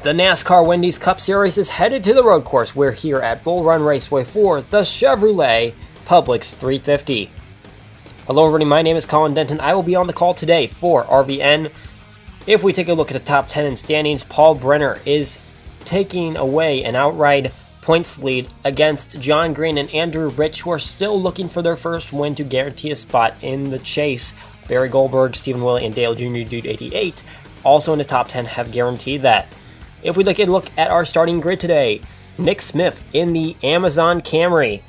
The NASCAR Wendy's Cup Series is headed to the road course. We're here at Bullrun Raceway for the Chevrolet Publix 350. Hello everybody, my name is Colin Denton. I will be on the call today for RVN. If we take a look at the top 10 in standings, Paul Brenner is taking away an outright points lead against John Green and Andrew Rich, who are still looking for their first win to guarantee a spot in the chase. Barry Goldberg, Stephen Willie, and Dale Jr. Dude 88 also in the top 10 have guaranteed that. If we look at our starting grid today, Nick Smith in the Amazon Camry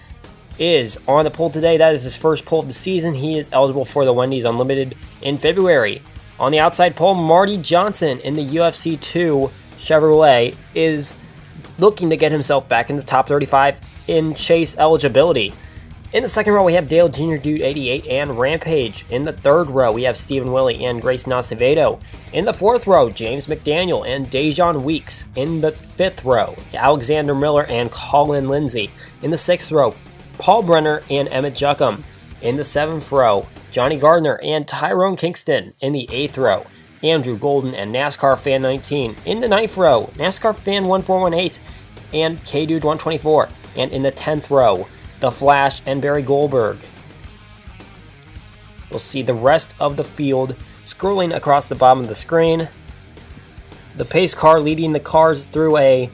is on the pole today. That is his first pole of the season. He is eligible for the Wendy's Unlimited in February. On the outside pole, Marty Johnson in the UFC 2 Chevrolet is looking to get himself back in the top 35 in chase eligibility. In the second row, we have Dale Jr. Dude 88 and Rampage. In the third row, we have Stephen Willie and Grayson Acevedo. In the fourth row, James McDaniel and Dejon Weeks. In the fifth row, Alexander Miller and Colin Lindsay. In the sixth row, Paul Brenner and Emmett Juckham. In the seventh row, Johnny Gardner and Tyrone Kingston. In the eighth row, Andrew Golden and NASCAR Fan 19. In the ninth row, NASCAR Fan 1418 and K-Dude 124. And in the 10th row, The Flash and Barry Goldberg. We'll see the rest of the field scrolling across the bottom of the screen. The pace car leading the cars through a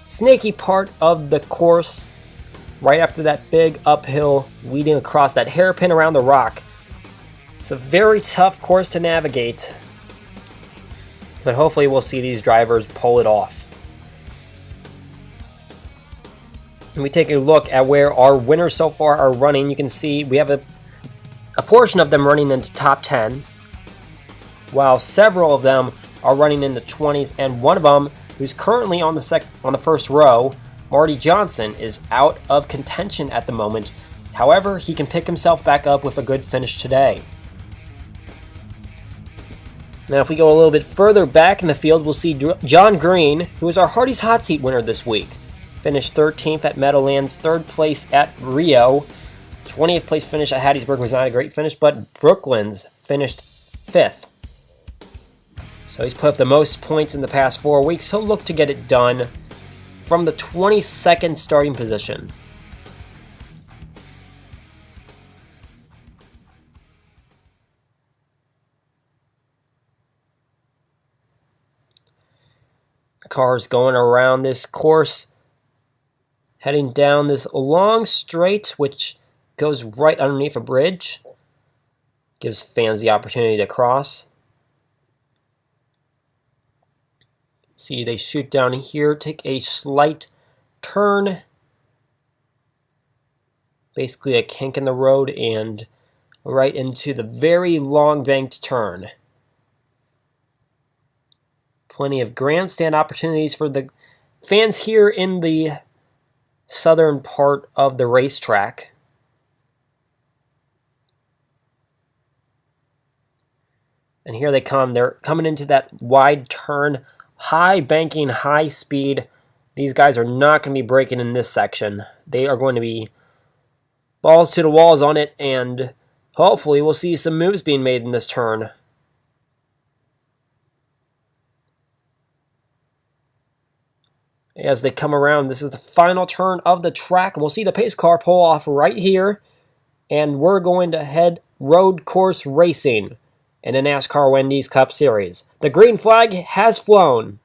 snaky part of the course right after that big uphill leading across that hairpin around the rock. It's a very tough course to navigate, but hopefully we'll see these drivers pull it off. And we take a look at where our winners so far are running. You can see we have a portion of them running into top 10, while several of them are running in the 20s, and one of them, who's currently on the first row, Marty Johnson, is out of contention at the moment. However, he can pick himself back up with a good finish today. Now, if we go a little bit further back in the field, we'll see John Green, who is our Hardy's Hot Seat winner this week. Finished 13th at Meadowlands, 3rd place at Rio. 20th place finish at Hattiesburg was not a great finish, but Brooklands finished 5th. So he's put up the most points in the past 4 weeks. He'll look to get it done from the 22nd starting position. The car's going around this course, heading down this long straight, which goes right underneath a bridge. Gives fans the opportunity to cross. See, they shoot down here, take a slight turn. Basically a kink in the road and right into the very long banked turn. Plenty of grandstand opportunities for the fans here in the southern part of the racetrack. And here they come. They're coming into that wide turn, high banking, high speed. These guys are not going to be braking in this section. They are going to be balls to the walls on it, and hopefully we'll see some moves being made in this turn. As they come around, this is the final turn of the track. We'll see the pace car pull off right here, and we're going to head road course racing in the NASCAR Wendy's Cup Series. The green flag has flown.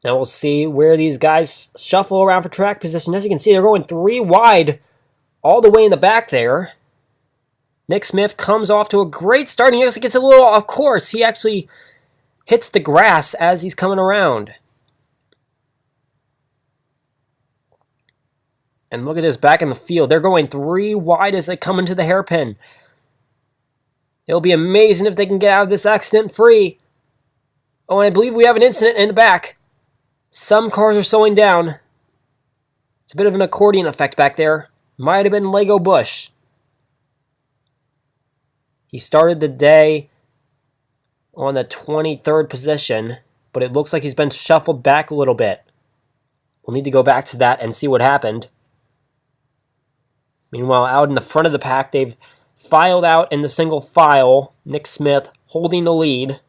Now we'll see where these guys shuffle around for track position. As you can see, they're going 3 wide all the way in the back there. Nick Smith comes off to a great start, and he actually gets a little off course. He actually hits the grass as he's coming around. And look at this back in the field. They're going 3 wide as they come into the hairpin. It'll be amazing if they can get out of this accident free. Oh, and I believe we have an incident in the back. Some cars are slowing down. It's a bit of an accordion effect back there. Might have been Lego Bush. He started the day on the 23rd position, but it looks like he's been shuffled back a little bit. We'll need to go back to that and see what happened. Meanwhile, out in the front of the pack, they've filed out in the single file. Nick Smith holding the lead.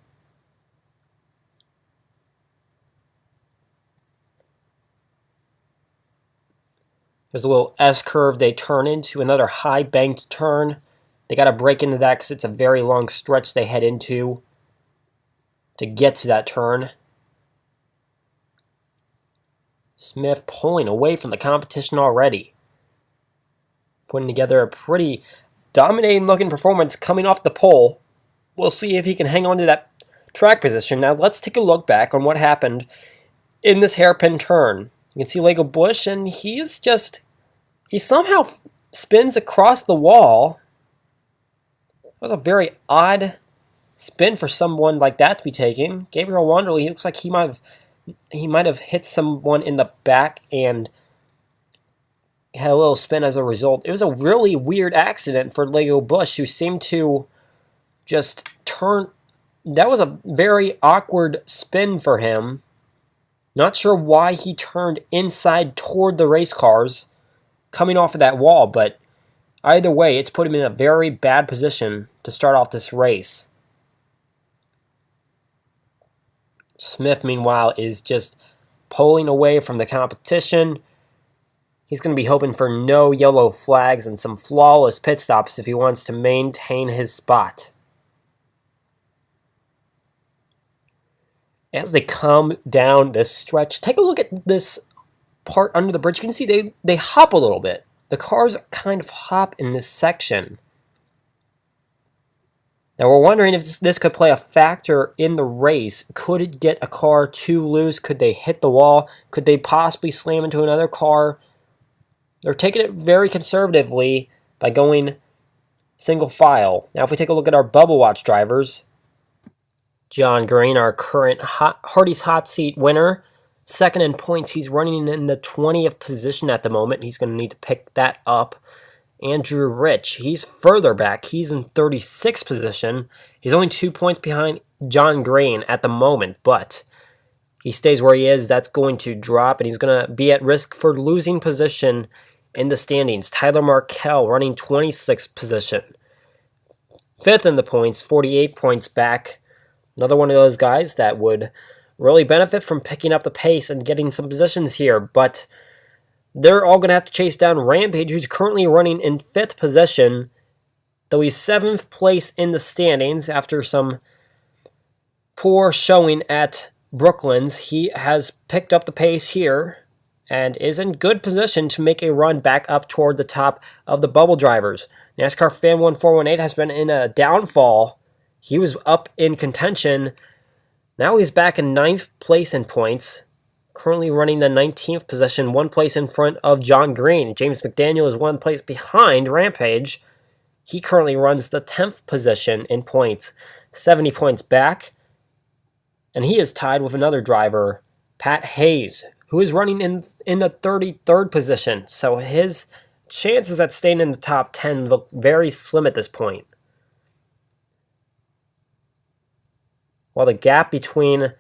There's a little S-curve they turn into, another high banked turn. They got to break into that because it's a very long stretch they head into to get to that turn. Smith pulling away from the competition already. Putting together a pretty dominating looking performance coming off the pole. We'll see if he can hang on to that track position. Now let's take a look back on what happened in this hairpin turn. You can see Lego Bush, and he somehow spins across the wall. That was a very odd spin for someone like that to be taking. Gabriel Wanderley, he looks like he might have hit someone in the back and had a little spin as a result. It was a really weird accident for Lego Bush, who seemed to just turn. That was a very awkward spin for him. Not sure why he turned inside toward the race cars coming off of that wall, but either way, it's put him in a very bad position to start off this race. Smith, meanwhile, is just pulling away from the competition. He's going to be hoping for no yellow flags and some flawless pit stops if he wants to maintain his spot. As they come down this stretch, take a look at this part under the bridge. You can see they hop a little bit. The cars kind of hop in this section. Now we're wondering if this could play a factor in the race. Could it get a car too loose? Could they hit the wall? Could they possibly slam into another car? They're taking it very conservatively by going single file. Now if we take a look at our Bubble Watch drivers, John Green, our current Hardy's Hot Seat winner, second in points. He's running in the 20th position at the moment. He's going to need to pick that up. Andrew Rich, he's further back. He's in 36th position. He's only 2 points behind John Green at the moment, but he stays where he is. That's going to drop, and he's going to be at risk for losing position in the standings. Tyler Markell running 26th position. Fifth in the points, 48 points back. Another one of those guys that would really benefit from picking up the pace and getting some positions here, but they're all going to have to chase down Rampage, who's currently running in 5th position, though he's 7th place in the standings after some poor showing at Brooklands. He has picked up the pace here and is in good position to make a run back up toward the top of the bubble drivers. NASCAR Fan 1418 has been in a downfall. He was up in contention. Now he's back in 9th place in points, currently running the 19th position, 1 place in front of John Green. James McDaniel is 1 place behind Rampage. He currently runs the 10th position in points, 70 points back. And he is tied with another driver, Pat Hayes, who is running in the 33rd position. So his chances at staying in the top 10 look very slim at this point. While the gap between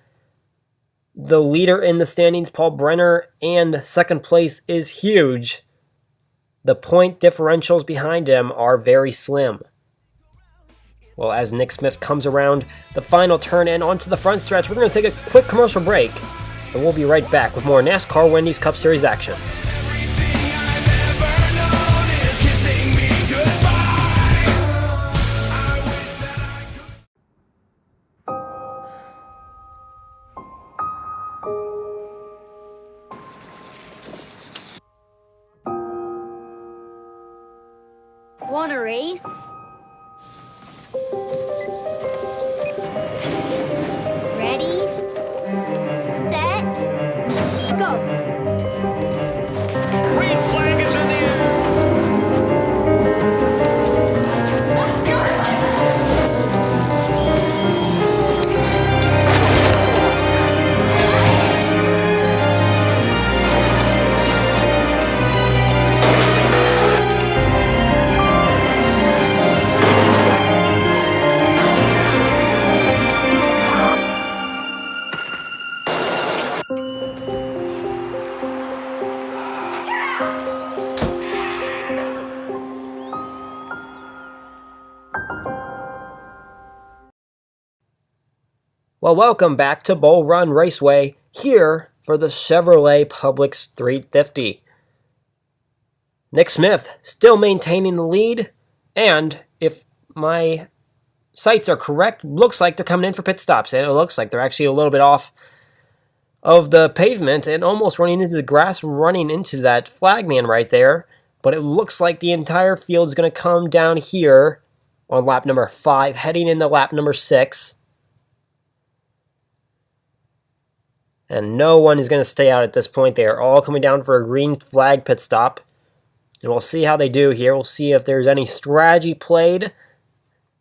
the leader in the standings, Paul Brenner, and second place is huge, the point differentials behind him are very slim. Well, as Nick Smith comes around the final turn and onto the front stretch, we're going to take a quick commercial break, and we'll be right back with more NASCAR Wendy's Cup Series action. Want a race? Ready, set, go! Green flag is in the air. Well, welcome back to Bullrun Raceway, here for the Chevrolet Publix 350. Nick Smith still maintaining the lead, and if my sights are correct, looks like they're coming in for pit stops, and it looks like they're actually a little bit off of the pavement and almost running into the grass, running into that flagman right there, but it looks like the entire field is going to come down here on lap number 5, heading into lap number 6. And no one is going to stay out at this point. They are all coming down for a green flag pit stop. And we'll see how they do here. We'll see if there's any strategy played.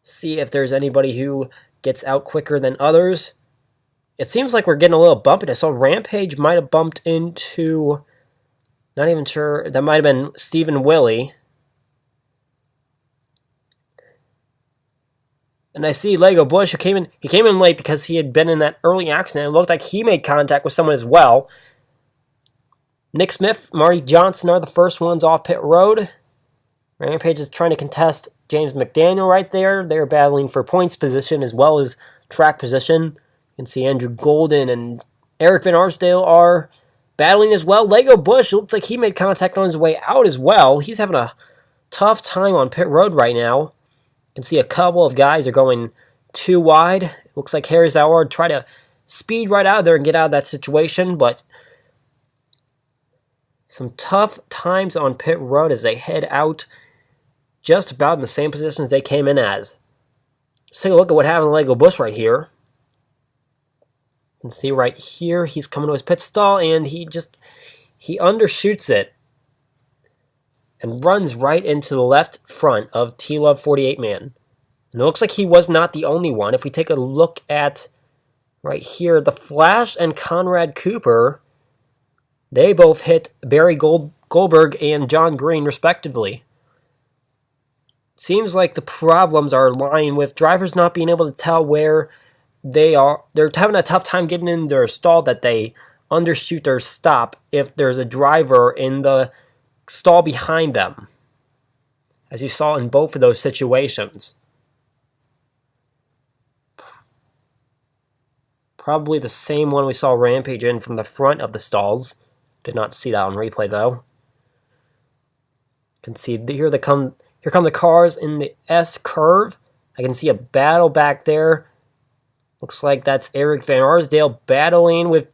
See if there's anybody who gets out quicker than others. It seems like we're getting a little bumpy. I saw Rampage might have bumped into... Not even sure. That might have been Stephen Willie. And I see Lego Bush, who came in late because he had been in that early accident. It looked like he made contact with someone as well. Nick Smith, Marty Johnson are the first ones off pit road. Rampage is trying to contest James McDaniel right there. They're battling for points position as well as track position. You can see Andrew Golden and Eric Van Arsdale are battling as well. Lego Bush, looks like he made contact on his way out as well. He's having a tough time on pit road right now. You can see a couple of guys are going too wide. It looks like Harry Zauer tried to speed right out of there and get out of that situation, but some tough times on pit road as they head out just about in the same position as they came in as. Let's take a look at what happened to Lego Bush right here. You can see right here, he's coming to his pit stall, and he undershoots it and runs right into the left front of T-Love 48 man. And it looks like he was not the only one. If we take a look at right here, the Flash and Conrad Cooper, they both hit Barry Goldberg and John Green respectively. Seems like the problems are lying with drivers not being able to tell where they are. They're having a tough time getting in their stall that they undershoot their stop if there's a driver in the stall behind them, as you saw in both of those situations. Probably the same one we saw Rampage in from the front of the stalls. Did not see that on replay though. You can see here come the cars in the S curve. I can see a battle back there. Looks like that's Eric Van Arsdale battling with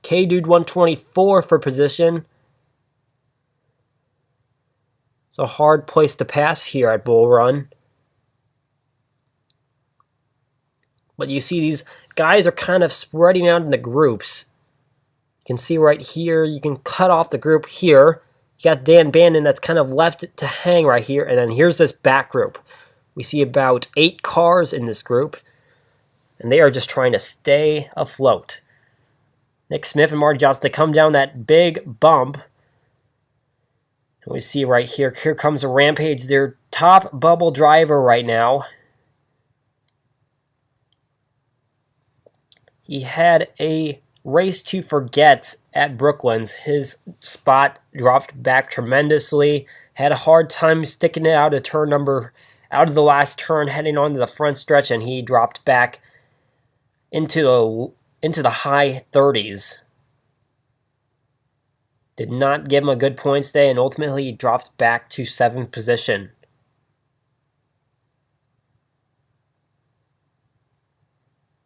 K-Dude 124 for position. It's a hard place to pass here at Bull Run. But you see these guys are kind of spreading out into groups. You can see right here, you can cut off the group here. You got Dan Bandon that's kind of left it to hang right here. And then here's this back group. We see about 8 cars in this group. And they are just trying to stay afloat. Nick Smith and Marty Johnson, they come down that big bump. And we see right here comes a Rampage, their top bubble driver right now. He had a race to forget at Brooklands. His spot dropped back tremendously. Had a hard time sticking it out of the last turn, heading onto the front stretch, and he dropped back into the high 30s. Did not give him a good points day, and ultimately he dropped back to 7th position.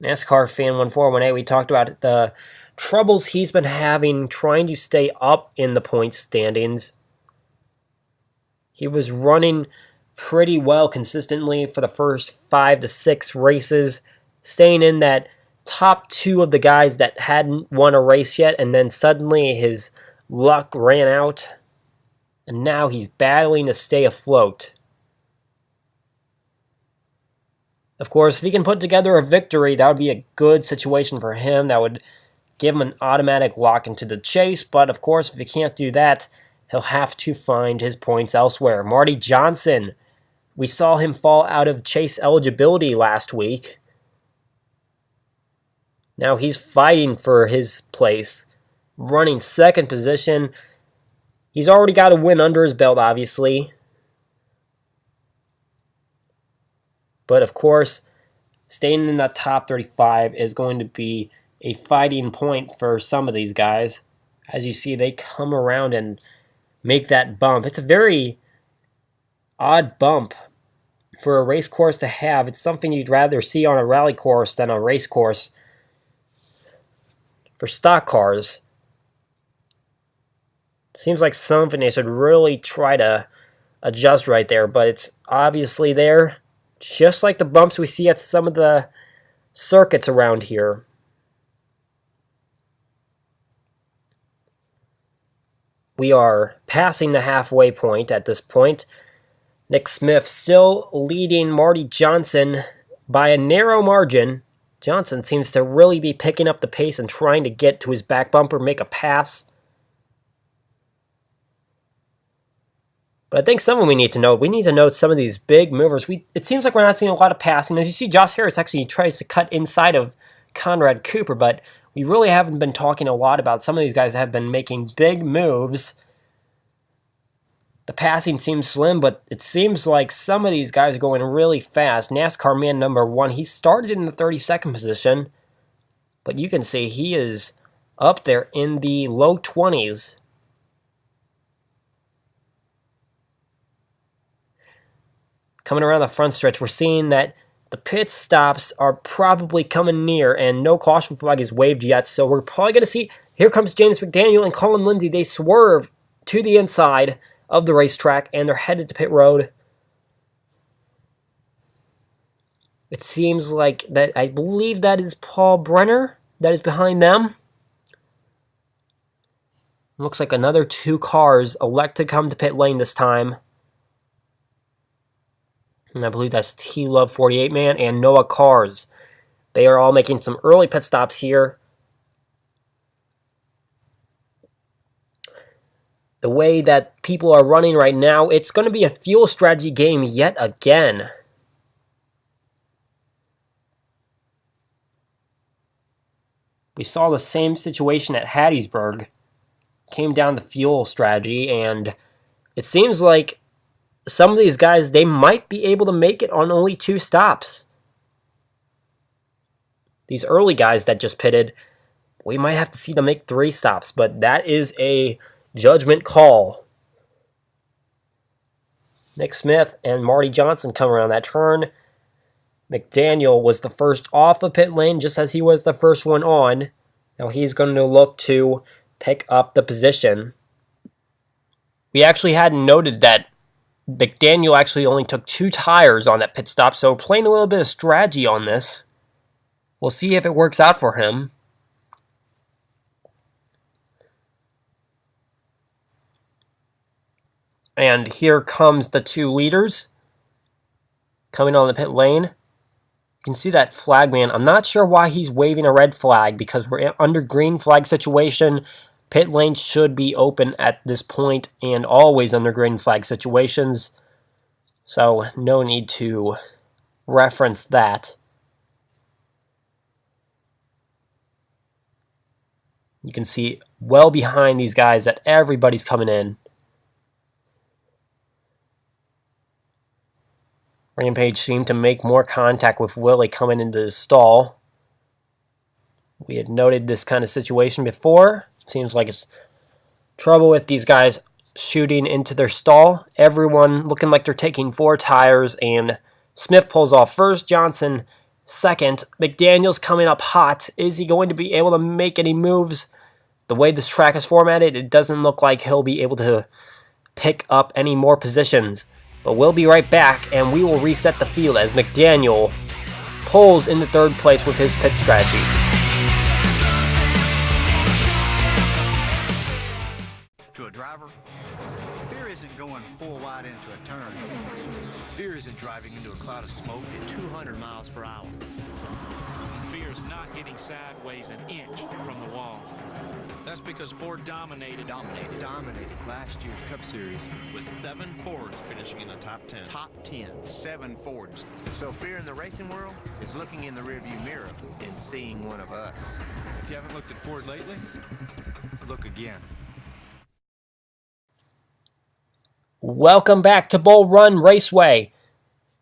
NASCAR Fan 1418, we talked about the troubles he's been having trying to stay up in the points standings. He was running pretty well consistently for the first 5 to 6 races, staying in that top 2 of the guys that hadn't won a race yet, and then suddenly his luck ran out, and now he's battling to stay afloat. Of course, if he can put together a victory, that would be a good situation for him. That would give him an automatic lock into the chase, but of course, if he can't do that, he'll have to find his points elsewhere. Marty Johnson, we saw him fall out of chase eligibility last week. Now he's fighting for his place, running 2nd position. He's already got a win under his belt, obviously. But of course, staying in the top 35 is going to be a fighting point for some of these guys. As you see, they come around and make that bump. It's a very odd bump for a race course to have. It's something you'd rather see on a rally course than a race course for stock cars. Seems like something they should really try to adjust right there, but it's obviously there, just like the bumps we see at some of the circuits around here. We are passing the halfway point at this point. Nick Smith still leading Marty Johnson by a narrow margin. Johnson seems to really be picking up the pace and trying to get to his back bumper, make a pass. But I think something we need to note some of these big movers. It seems like we're not seeing a lot of passing. As you see, Josh Harris actually tries to cut inside of Conrad Cooper, but we really haven't been talking a lot about some of these guys that have been making big moves. The passing seems slim, but it seems like some of these guys are going really fast. NASCAR man number 1, he started in the 32nd position, but you can see he is up there in the low 20s. Coming around the front stretch, we're seeing that the pit stops are probably coming near, and no caution flag is waved yet, so we're probably going to see, here comes James McDaniel and Colin Lindsay. They swerve to the inside of the racetrack, and they're headed to pit road. It seems like that, I believe that is Paul Brenner that is behind them. Looks like another 2 cars elect to come to pit lane this time. And I believe that's T-Love 48 man and Noah Cars. They are all making some early pit stops here. The way that people are running right now, it's going to be a fuel strategy game yet again. We saw the same situation at Hattiesburg. Came down to fuel strategy, and it seems like some of these guys, they might be able to make it on only 2 stops. These early guys that just pitted, we might have to see them make 3 stops, but that is a judgment call. Nick Smith and Marty Johnson come around that turn. McDaniel was the first off of pit lane, just as he was the first one on. Now he's going to look to pick up the position. We actually hadn't noted that McDaniel actually only took 2 tires on that pit stop, so playing a little bit of strategy on this. We'll see if it works out for him. And here comes the 2 leaders coming on the pit lane. You can see that flagman. I'm not sure why he's waving a red flag, because we're under green flag situation. Pit lane should be open at this point and always under green flag situations. So no need to reference that. You can see well behind these guys that everybody's coming in. Rampage seemed to make more contact with Willie coming into the stall. We had noted this kind of situation before. Seems like it's trouble with these guys shooting into their stall. Everyone looking like they're taking 4 tires, and Smith pulls off first, Johnson second. McDaniel's coming up hot. Is he going to be able to make any moves? The way this track is formatted, it doesn't look like he'll be able to pick up any more positions. But we'll be right back, and we will reset the field as McDaniel pulls into 3rd place with his pit strategy. To a driver, fear isn't going full wide into a turn. Fear isn't driving into a cloud of smoke at 200 miles per hour. Fear is not getting sideways an inch from the wall. That's because Ford dominated last year's Cup Series with 7 Fords finishing in the top 10. Top 10. 7 Fords. So fear in the racing world is looking in the rearview mirror and seeing one of us. If you haven't looked at Ford lately, look again. Welcome back to Bullrun Raceway.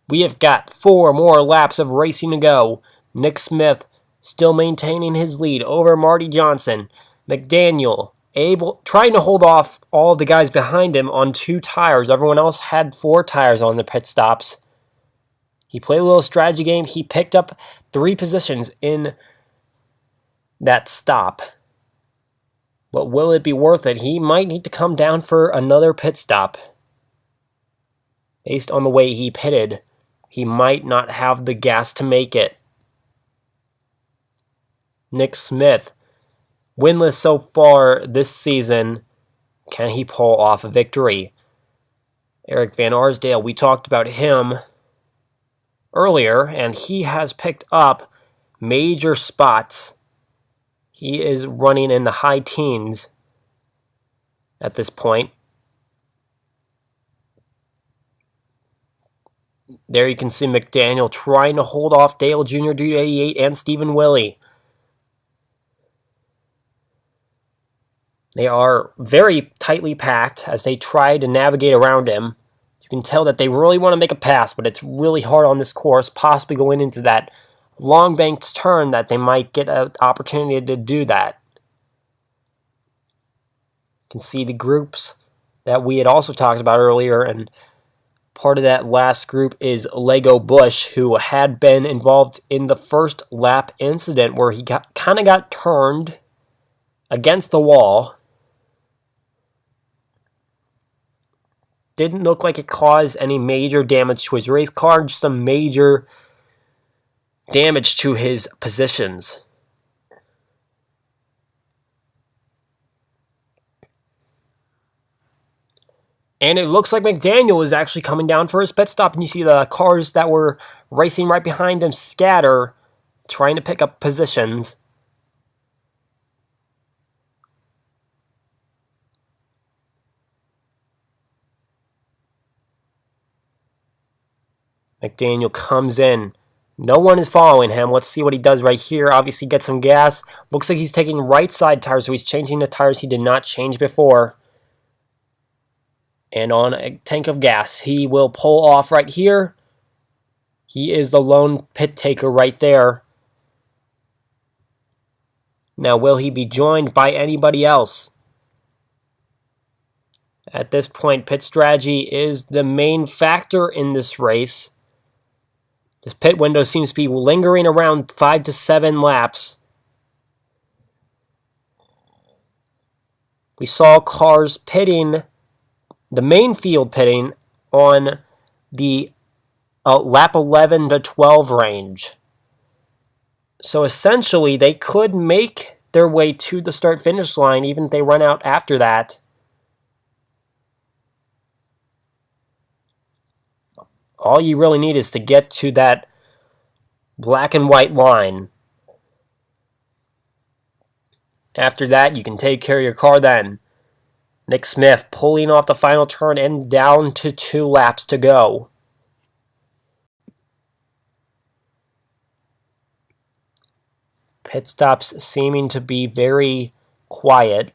We have got 4 more laps of racing to go. Nick Smith still maintaining his lead over Marty Johnson. McDaniel trying to hold off all the guys behind him on 2 tires. Everyone else had 4 tires on the pit stops. He played a little strategy game. He picked up 3 positions in that stop. But will it be worth it? He might need to come down for another pit stop. Based on the way he pitted, he might not have the gas to make it. Nick Smith, winless so far this season. Can he pull off a victory? Eric Van Arsdale, we talked about him earlier, and he has picked up major spots. He is running in the high teens at this point. There you can see McDaniel trying to hold off Dale Jr., Dude 88, and Stephen Willie. They are very tightly packed as they try to navigate around him. You can tell that they really want to make a pass, but it's really hard on this course, possibly going into that long banked turn that they might get an opportunity to do that. You can see the groups that we had also talked about earlier, and part of that last group is Lego Bush, who had been involved in the first lap incident where he kind of got turned against the wall. Didn't look like it caused any major damage to his race car, just some major damage to his positions. And it looks like McDaniel is actually coming down for his pit stop, and you see the cars that were racing right behind him scatter, trying to pick up positions. McDaniel comes in. No one is following him. Let's see what he does right here. Obviously get some gas. Looks like he's taking right side tires, so he's changing the tires he did not change before. And on a tank of gas, he will pull off right here. He is the lone pit taker right there. Now, will he be joined by anybody else? At this point, pit strategy is the main factor in this race. This pit window seems to be lingering around 5 to 7 laps. We saw cars pitting, the main field pitting, on the lap 11 to 12 range. So essentially, they could make their way to the start-finish line even if they run out after that. All you really need is to get to that black and white line. After that, you can take care of your car then. Nick Smith pulling off the final turn and down to 2 laps to go. Pit stops seeming to be very quiet.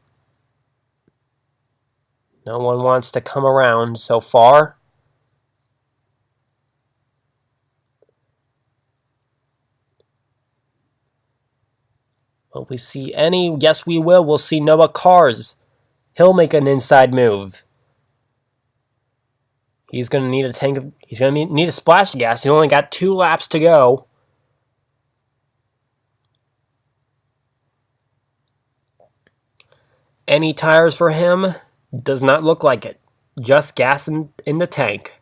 No one wants to come around so far. Will we see any? Yes, we will. We'll see Noah Cars. He'll make an inside move. He's going to need a tank of... He's going to need a splash of gas. He's only got 2 laps to go. Any tires for him? Does not look like it. Just gas in the tank.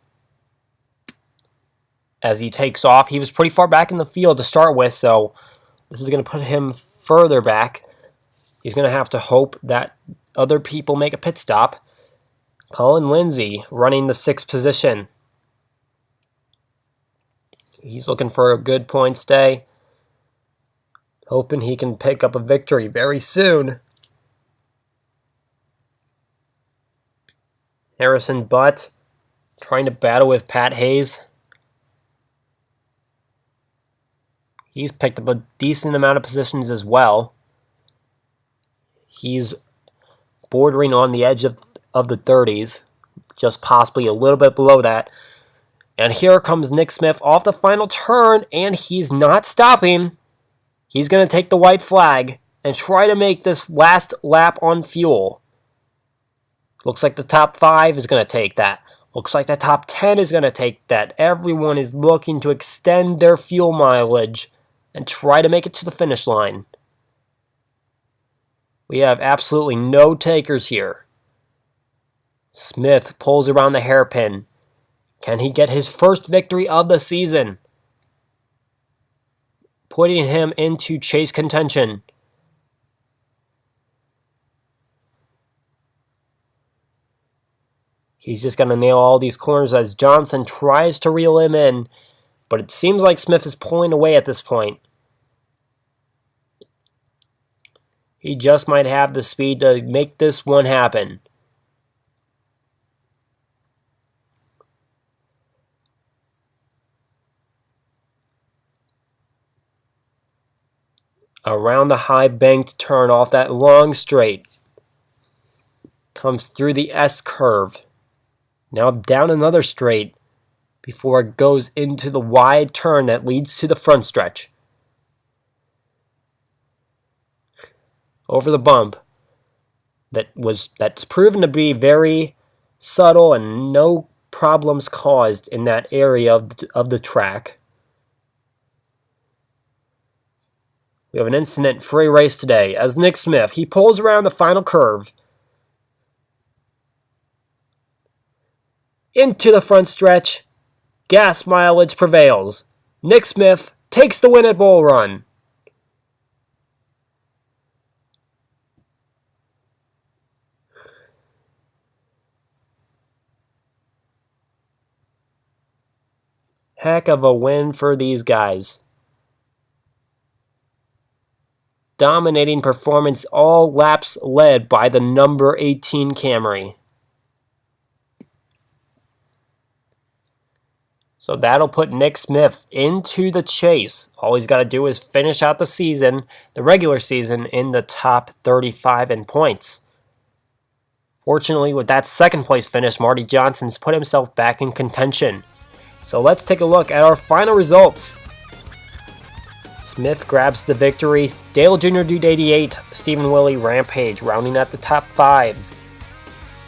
As he takes off, he was pretty far back in the field to start with, so this is going to put him further back. He's going to have to hope that other people make a pit stop. Colin Lindsay running the 6th position. He's looking for a good points day. Hoping he can pick up a victory very soon. Harrison Butt trying to battle with Pat Hayes. He's picked up a decent amount of positions as well. He's bordering on the edge of the 30s, just possibly a little bit below that. And here comes Nick Smith off the final turn, and he's not stopping. He's going to take the white flag and try to make this last lap on fuel. Looks like the top 5 is going to take that. Looks like the top 10 is going to take that. Everyone is looking to extend their fuel mileage and try to make it to the finish line. We have absolutely no takers here. Smith pulls around the hairpin. Can he get his first victory of the season? Putting him into chase contention. He's just going to nail all these corners as Johnson tries to reel him in, but it seems like Smith is pulling away at this point. He just might have the speed to make this one happen. Around the high banked turn off that long straight. Comes through the S curve. Now down another straight before it goes into the wide turn that leads to the front stretch. Over the bump that's proven to be very subtle and no problems caused in that area of the track. We have an incident-free race today as Nick Smith, he pulls around the final curve into the front stretch. Gas mileage prevails. Nick Smith takes the win at Bullrun. Heck of a win for these guys. Dominating performance, all laps led by the number 18 Camry. So that'll put Nick Smith into the chase. All he's got to do is finish out the season, the regular season, in the top 35 in points. Fortunately, with that second place finish, Marty Johnson's put himself back in contention. So let's take a look at our final results. Smith grabs the victory. Dale Jr. Dude 88, Stephen Willie, Rampage rounding at the top 5.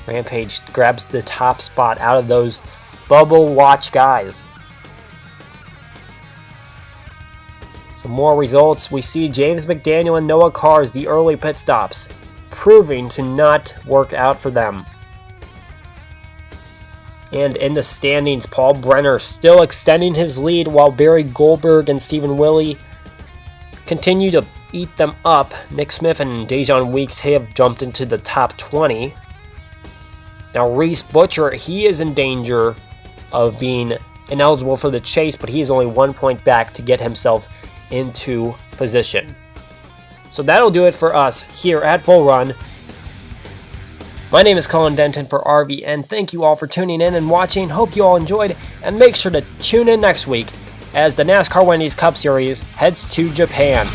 Rampage grabs the top spot out of those bubble watch guys. Some more results. We see James McDaniel and Noah Cars, the early pit stops, proving to not work out for them. And in the standings, Paul Brenner still extending his lead while Barry Goldberg and Stephen Willie continue to eat them up. Nick Smith and Dejon Weeks have jumped into the top 20. Now Reese Butcher, he is in danger of being ineligible for the chase, but he is only 1 point back to get himself into position. So that'll do it for us here at Bullrun. My name is Colin Denton for RVN. Thank you all for tuning in and watching. Hope you all enjoyed, and make sure to tune in next week as the NASCAR Wendy's Cup Series heads to Japan.